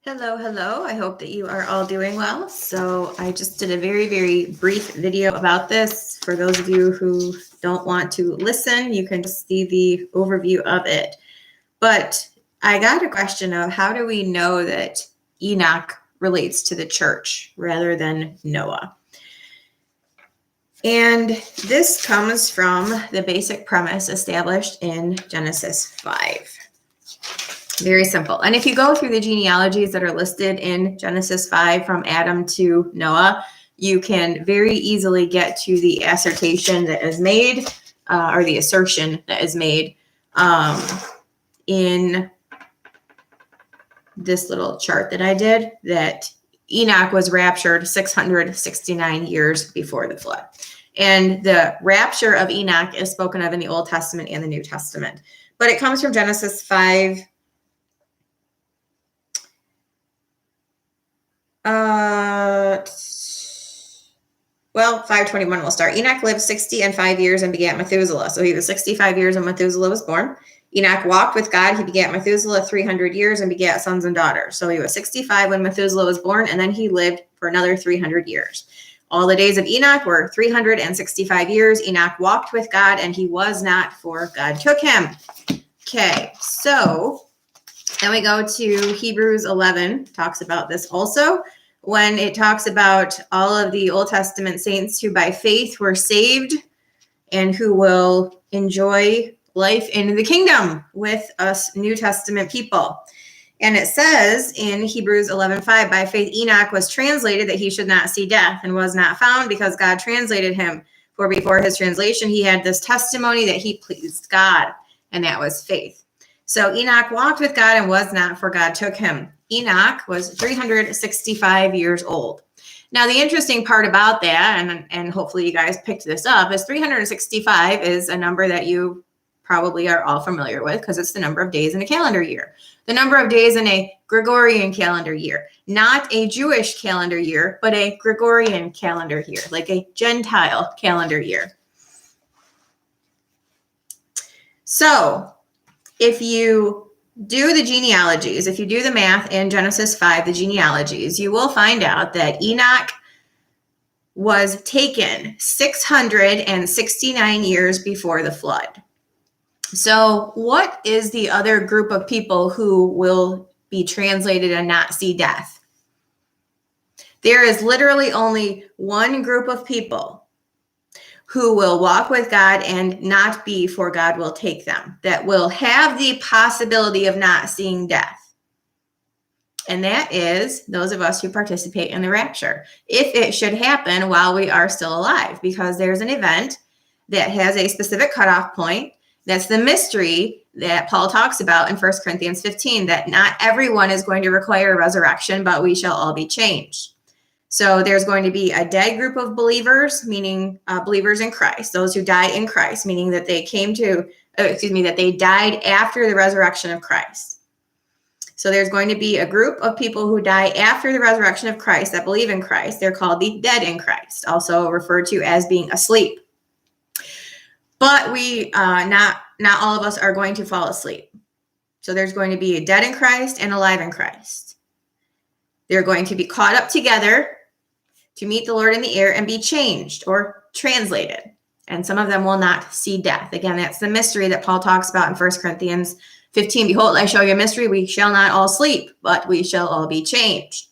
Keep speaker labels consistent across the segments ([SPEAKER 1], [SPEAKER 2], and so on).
[SPEAKER 1] Hello, hello. I hope that you are all doing well. So I just did a very, very brief video about this. For those of you who don't want to listen, you can just see the overview of it. But I got a question of how do we know that Enoch relates to the church rather than Noah? And this comes from the basic premise established in Genesis 5. Very simple. And if you go through the genealogies that are listed in Genesis 5 from Adam to Noah, you can very easily get to the assertion that is made, or the assertion that is made in this little chart that I did, that Enoch was raptured 669 years before the flood. And the rapture of Enoch is spoken of in the Old Testament and the New Testament. But it comes from Genesis 5. 5:21 will start. Enoch lived 60 and 5 years and begat Methuselah. So he was 65 years when Methuselah was born. Enoch walked with God. He begat Methuselah 300 years and begat sons and daughters. So he was 65 when Methuselah was born, and then he lived for another 300 years. All the days of Enoch were 365 years. Enoch walked with God, and he was not, for God took him. Okay, so then we go to Hebrews 11, talks about this also, when it talks about all of the Old Testament saints who by faith were saved and who will enjoy life in the kingdom with us New Testament people. And it says in Hebrews 11:5, by faith Enoch was translated that he should not see death, and was not found because God translated him. For before his translation, he had this testimony that he pleased God, and that was faith. So Enoch walked with God and was not, for God took him. Enoch was 365 years old. Now, the interesting part about that, and hopefully you guys picked this up, is 365 is a number that you probably are all familiar with because it's the number of days in a calendar year. The number of days in a Gregorian calendar year, not a Jewish calendar year, but a Gregorian calendar year, like a Gentile calendar year. So if you do the genealogies, if you do the math in Genesis 5, the genealogies, you will find out that Enoch was taken 669 years before the flood. So what is the other group of people who will be translated and not see death? There is literally only one group of people who will walk with God and not be, for God will take them, that will have the possibility of not seeing death. And that is those of us who participate in the rapture, if it should happen while we are still alive, because there's an event that has a specific cutoff point. That's the mystery that Paul talks about in 1 Corinthians 15, that not everyone is going to require a resurrection, but we shall all be changed. So there's going to be a dead group of believers, meaning believers in Christ, those who die in Christ, meaning that they that they died after the resurrection of Christ. So there's going to be a group of people who die after the resurrection of Christ that believe in Christ. They're called the dead in Christ, also referred to as being asleep. But not all of us are going to fall asleep. So there's going to be a dead in Christ and alive in Christ. They're going to be caught up together to meet the Lord in the air and be changed or translated. And some of them will not see death. Again, that's the mystery that Paul talks about in 1 Corinthians 15. Behold, I show you a mystery. We shall not all sleep, but we shall all be changed.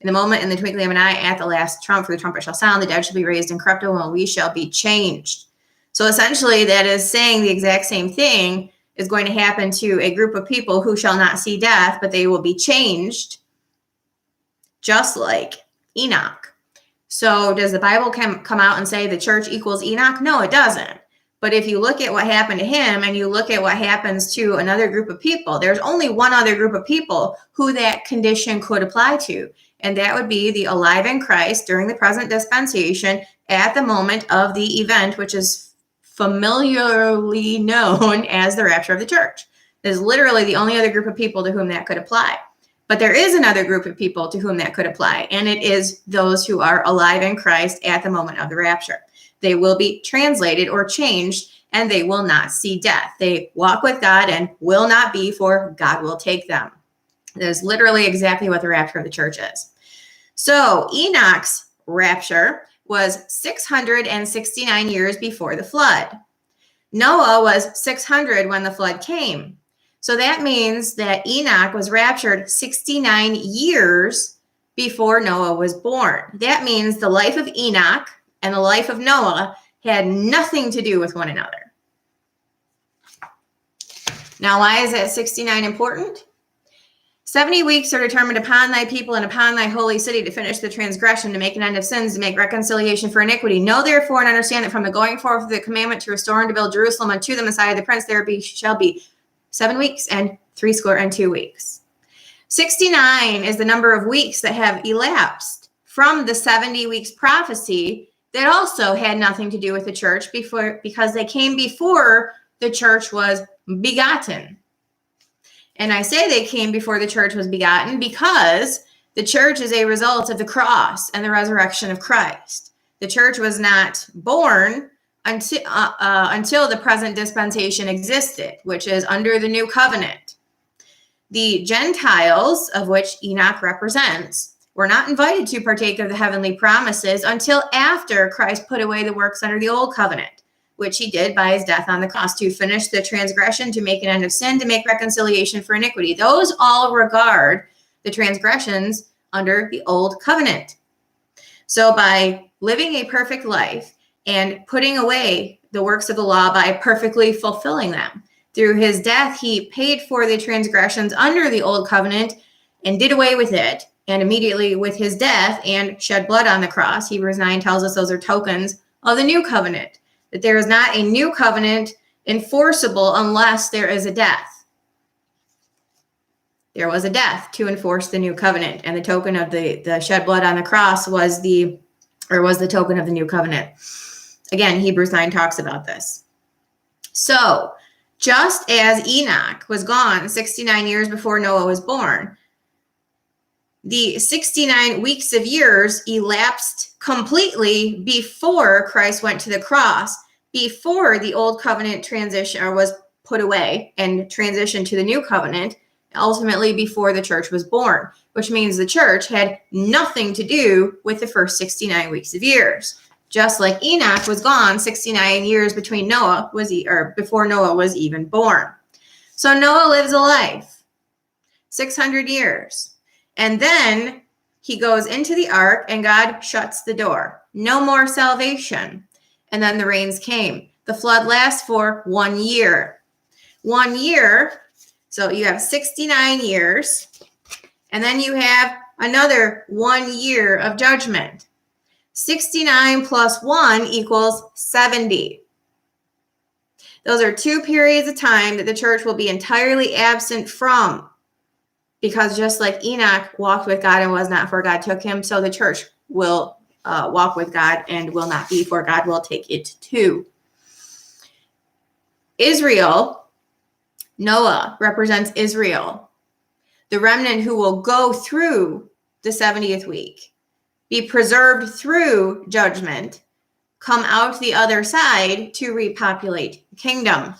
[SPEAKER 1] In the moment, in the twinkling of an eye, at the last trump, for the trumpet shall sound, the dead shall be raised incorruptible, and we shall be changed. So essentially, that is saying the exact same thing is going to happen to a group of people who shall not see death, but they will be changed, just like Enoch. So does the Bible come out and say the church equals Enoch? No, it doesn't. But if you look at what happened to him and you look at what happens to another group of people, there's only one other group of people who that condition could apply to. And that would be the alive in Christ during the present dispensation at the moment of the event, which is familiarly known as the rapture of the church. There's literally the only other group of people to whom that could apply. But there is another group of people to whom that could apply, and it is those who are alive in Christ at the moment of the rapture. They will be translated or changed, and they will not see death. They walk with God and will not be, for God will take them. That is literally exactly what the rapture of the church is. So Enoch's rapture was 669 years before the flood. Noah was 600 when the flood came. So that means that Enoch was raptured 69 years before Noah was born. That means the life of Enoch and the life of Noah had nothing to do with one another. Now, why is that 69 important? 70 weeks are determined upon thy people and upon thy holy city to finish the transgression, to make an end of sins, to make reconciliation for iniquity. Know therefore and understand that from the going forth of the commandment to restore and to build Jerusalem unto the Messiah the Prince, shall be 7 weeks and 62 weeks. 69 is the number of weeks that have elapsed from the 70 weeks prophecy that also had nothing to do with the church because they came before the church was begotten. And I say they came before the church was begotten because the church is a result of the cross and the resurrection of Christ. The church was not born until the present dispensation existed, which is under the new covenant. The Gentiles, of which Enoch represents, were not invited to partake of the heavenly promises until after Christ put away the works under the old covenant, which he did by his death on the cross, to finish the transgression, to make an end of sin, to make reconciliation for iniquity. Those all regard the transgressions under the old covenant. So by living a perfect life and putting away the works of the law by perfectly fulfilling them, through his death, he paid for the transgressions under the old covenant and did away with it. And immediately with his death and shed blood on the cross, Hebrews 9 tells us those are tokens of the new covenant, that there is not a new covenant enforceable unless there is a death. There was a death to enforce the new covenant, and the token of the shed blood on the cross was the token of the new covenant. Again, Hebrews 9 talks about this. So, just as Enoch was gone 69 years before Noah was born, the 69 weeks of years elapsed completely before Christ went to the cross, before the old covenant transition or was put away and transitioned to the new covenant, ultimately before the church was born, which means the church had nothing to do with the first 69 weeks of years. Just like Enoch was gone 69 years before Noah was even born. So Noah lives a life, 600 years. And then he goes into the ark and God shuts the door. No more salvation. And then the rains came. The flood lasts for 1 year. 1 year. So you have 69 years. And then you have another 1 year of judgment. 69 plus 1 equals 70. Those are 2 periods of time that the church will be entirely absent from. Because just like Enoch walked with God and was not, for God took him, so the church will walk with God and will not be, for God will take it too. Israel, Noah represents Israel, the remnant who will go through the 70th week, be preserved through judgment, come out the other side to repopulate the kingdom.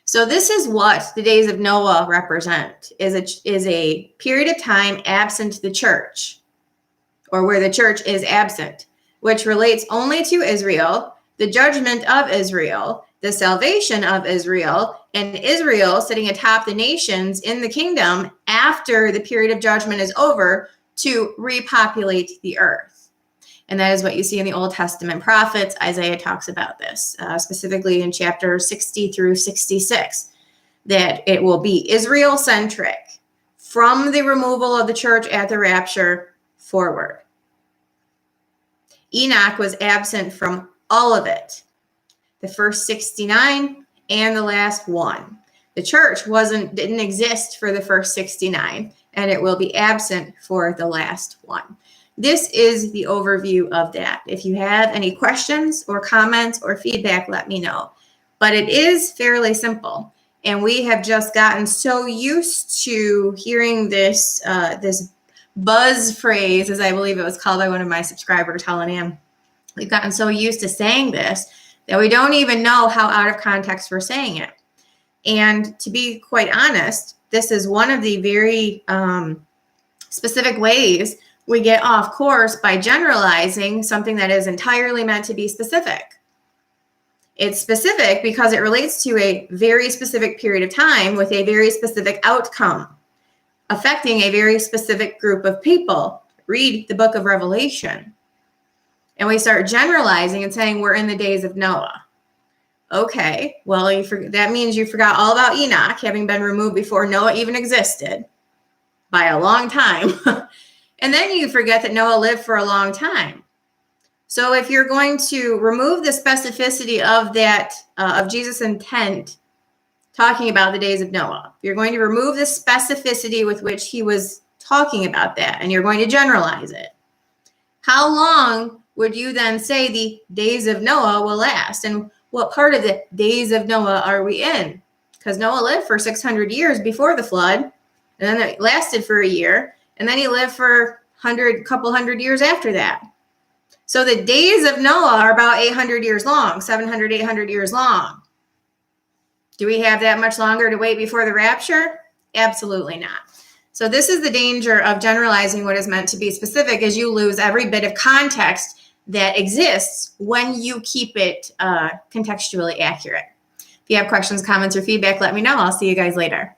[SPEAKER 1] So this is what the days of Noah represent, is a period of time absent the church, or where the church is absent, which relates only to Israel, the judgment of Israel, the salvation of Israel, and Israel sitting atop the nations in the kingdom after the period of judgment is over to repopulate the earth. And that is what you see in the Old Testament prophets. Isaiah talks about this, specifically in chapter 60 through 66, that it will be Israel-centric from the removal of the church at the rapture forward. Enoch was absent from all of it, the first 69 and the last 1. The church didn't exist for the first 69, and it will be absent for the last 1. This is the overview of that. If you have any questions or comments or feedback, let me know. But it is fairly simple. And we have just gotten so used to hearing this buzz phrase, as I believe it was called by one of my subscribers, Helen Ann. We've gotten so used to saying this that we don't even know how out of context we're saying it. And to be quite honest, this is one of the very specific ways we get off course by generalizing something that is entirely meant to be specific. It's specific because it relates to a very specific period of time with a very specific outcome, affecting a very specific group of people. Read the book of Revelation. And we start generalizing and saying we're in the days of Noah. Okay, well, that means you forgot all about Enoch having been removed before Noah even existed by a long time. And then you forget that Noah lived for a long time. So if you're going to remove the specificity of that, of Jesus' intent, talking about the days of Noah, you're going to remove the specificity with which he was talking about that, and you're going to generalize it. How long would you then say the days of Noah will last? And what part of the days of Noah are we in? Because Noah lived for 600 years before the flood, and then it lasted for a year, and then he lived for a couple hundred years after that. So the days of Noah are about 800 years long, 700, 800 years long. Do we have that much longer to wait before the rapture? Absolutely not. So this is the danger of generalizing what is meant to be specific, is you lose every bit of context that exists when you keep it contextually accurate. If you have questions, comments, or feedback, let me know. I'll see you guys later.